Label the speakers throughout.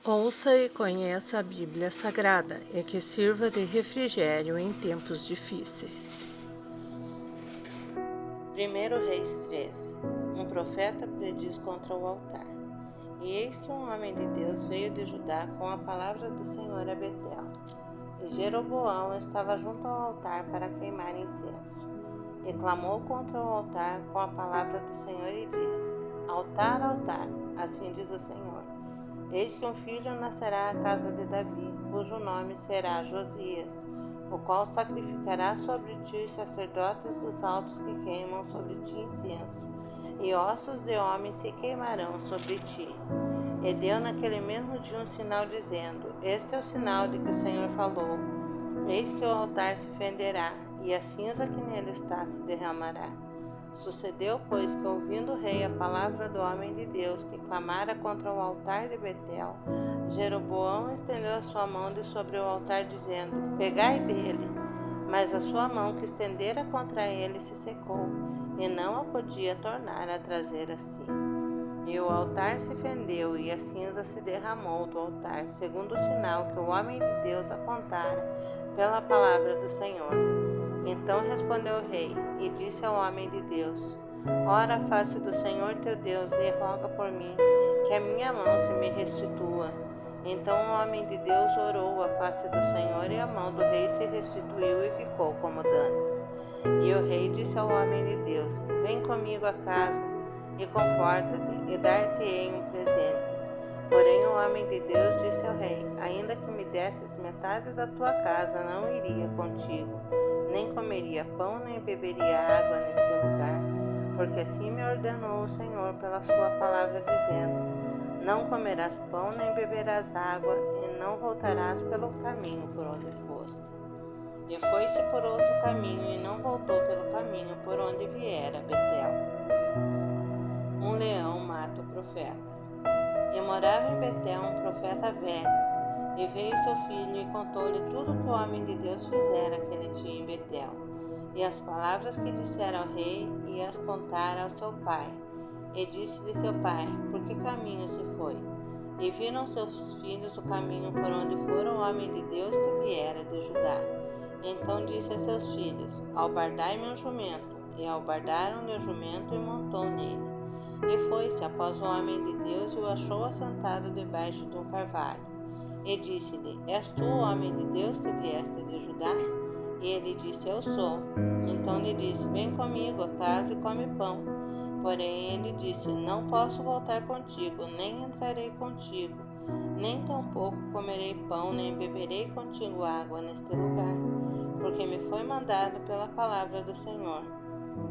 Speaker 1: Ouça e conheça a Bíblia Sagrada e que sirva de refrigério em tempos difíceis.
Speaker 2: 1 Reis 13. Um profeta prediz contra o altar. E eis que um homem de Deus veio de Judá com a palavra do Senhor a Betel. E Jeroboão estava junto ao altar para queimar incenso. E clamou contra o altar com a palavra do Senhor e disse: Altar, altar, assim diz o Senhor. Eis que um filho nascerá à casa de Davi, cujo nome será Josias, o qual sacrificará sobre ti sacerdotes dos altos que queimam sobre ti incenso, e ossos de homens se queimarão sobre ti. E deu naquele mesmo dia um sinal dizendo: Este é o sinal de que o Senhor falou. Eis que o altar se fenderá, e a cinza que nele está se derramará. Sucedeu, pois, que ouvindo o rei a palavra do homem de Deus que clamara contra o altar de Betel, Jeroboão estendeu a sua mão de sobre o altar, dizendo: Pegai dele. Mas a sua mão que estendera contra ele se secou, e não a podia tornar a trazer a si. E o altar se fendeu, e a cinza se derramou do altar, segundo o sinal que o homem de Deus apontara pela palavra do Senhor. Então respondeu o rei, e disse ao homem de Deus: Ora a face do Senhor teu Deus, e roga por mim, que a minha mão se me restitua. Então o homem de Deus orou a face do Senhor, e a mão do rei se restituiu e ficou como dantes. E o rei disse ao homem de Deus: Vem comigo a casa, e conforta-te, e dar-te-ei um presente. Porém o homem de Deus disse ao rei: Ainda que me desses metade da tua casa, não iria contigo, nem comeria pão, nem beberia água neste lugar, porque assim me ordenou o Senhor pela sua palavra, dizendo: Não comerás pão, nem beberás água, e não voltarás pelo caminho por onde foste. E foi-se por outro caminho, e não voltou pelo caminho por onde viera Betel. Um leão mata o profeta. E morava em Betel um profeta velho, e veio seu filho e contou-lhe tudo que o homem de Deus fizera aquele dia em Betel, e as palavras que dissera ao rei, e as contara ao seu pai. E disse-lhe seu pai: Por que caminho se foi? E viram seus filhos o caminho por onde fora o homem de Deus que viera de Judá. Então disse a seus filhos: Albardai-me um jumento. E albardaram-lhe o jumento, e montou nele. E foi-se após o homem de Deus, e o achou assentado debaixo de um carvalho. E disse-lhe: És tu o homem de Deus que vieste de Judá? E ele disse: Eu sou. Então lhe disse: Vem comigo a casa e come pão. Porém ele disse: Não posso voltar contigo, nem entrarei contigo, nem tampouco comerei pão, nem beberei contigo água neste lugar, porque me foi mandado pela palavra do Senhor.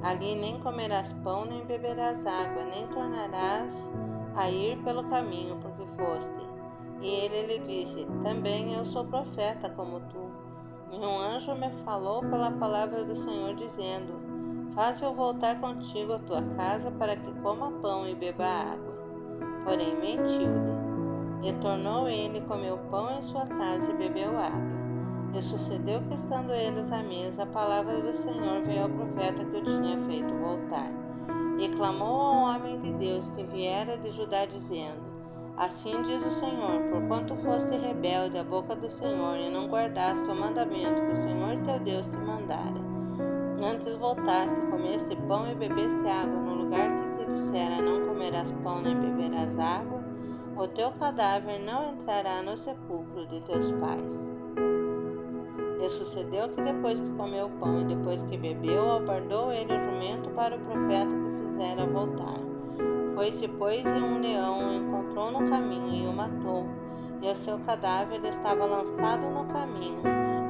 Speaker 2: Ali nem comerás pão, nem beberás água, nem tornarás a ir pelo caminho por que foste. E ele lhe disse: Também eu sou profeta como tu. E um anjo me falou pela palavra do Senhor, dizendo: Faze eu voltar contigo à tua casa, para que coma pão e beba água. Porém mentiu-lhe. E tornou ele, comeu pão em sua casa e bebeu água. E sucedeu que, estando eles à mesa, a palavra do Senhor veio ao profeta que o tinha feito voltar. E clamou ao homem de Deus que viera de Judá, dizendo: Assim diz o Senhor: Porquanto foste rebelde à boca do Senhor, e não guardaste o mandamento que o Senhor teu Deus te mandara, antes voltaste, comeste pão e bebeste água no lugar que te dissera: Não comerás pão nem beberás água, o teu cadáver não entrará no sepulcro de teus pais. E sucedeu que depois que comeu o pão e depois que bebeu, albardou ele o jumento para o profeta que fizera voltar. Foi-se, pois, e um leão o encontrou no caminho e o matou, e o seu cadáver estava lançado no caminho,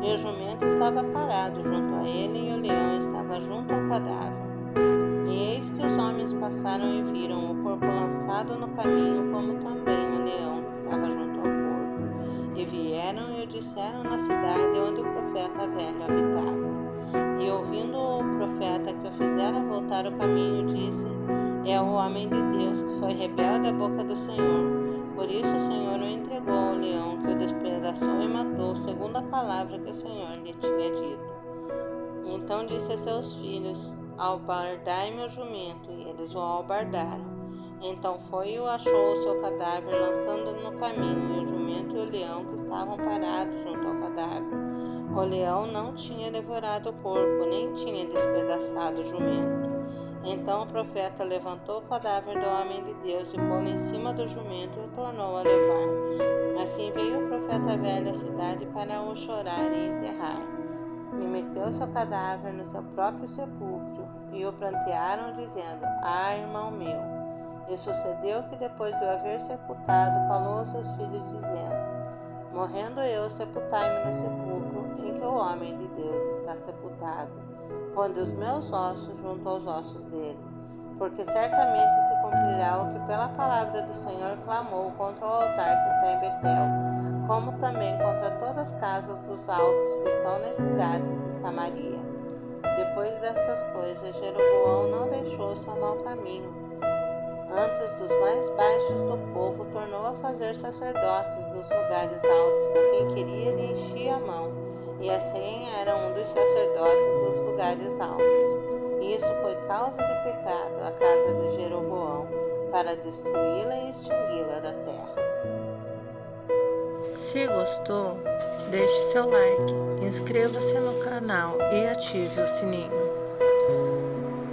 Speaker 2: e o jumento estava parado junto a ele, e o leão estava junto ao cadáver. E eis que os homens passaram e viram o corpo lançado no caminho, como também o leão que estava junto ao corpo. E vieram e o disseram na cidade onde o profeta velho habitava. E ouvindo o profeta que o fizera voltar o caminho, disse: É o homem de Deus que foi rebelde à boca do Senhor. Por isso o Senhor o entregou ao leão, que o despedaçou e matou, segundo a palavra que o Senhor lhe tinha dito. Então disse a seus filhos: Albardai-me o jumento. E eles o albardaram. Então foi e o achou o seu cadáver, lançando-o no caminho, e o jumento leão que estavam parados junto ao cadáver. O leão não tinha devorado o corpo, nem tinha despedaçado o jumento. Então o profeta levantou o cadáver do homem de Deus e pô-lo em cima do jumento e o tornou a levar. Assim veio o profeta velho à cidade para o chorar e enterrar. E meteu seu cadáver no seu próprio sepulcro, e o prantearam, dizendo: Ah, irmão meu! E sucedeu que, depois de o haver sepultado, falou aos seus filhos, dizendo: Morrendo eu, sepultai-me no sepulcro em que o homem de Deus está sepultado. Ponde os meus ossos junto aos ossos dele, porque certamente se cumprirá o que pela palavra do Senhor clamou contra o altar que está em Betel, como também contra todas as casas dos altos que estão nas cidades de Samaria. Depois dessas coisas, Jeroboão não deixou seu mau caminho. Antes dos mais baixos do povo, tornou a fazer sacerdotes dos lugares altos, a quem queria lhe enchia a mão, e assim era um dos sacerdotes dos lugares altos. E isso foi causa de pecado à casa de Jeroboão, para destruí-la e extingui-la da terra.
Speaker 1: Se gostou, deixe seu like, inscreva-se no canal e ative o sininho.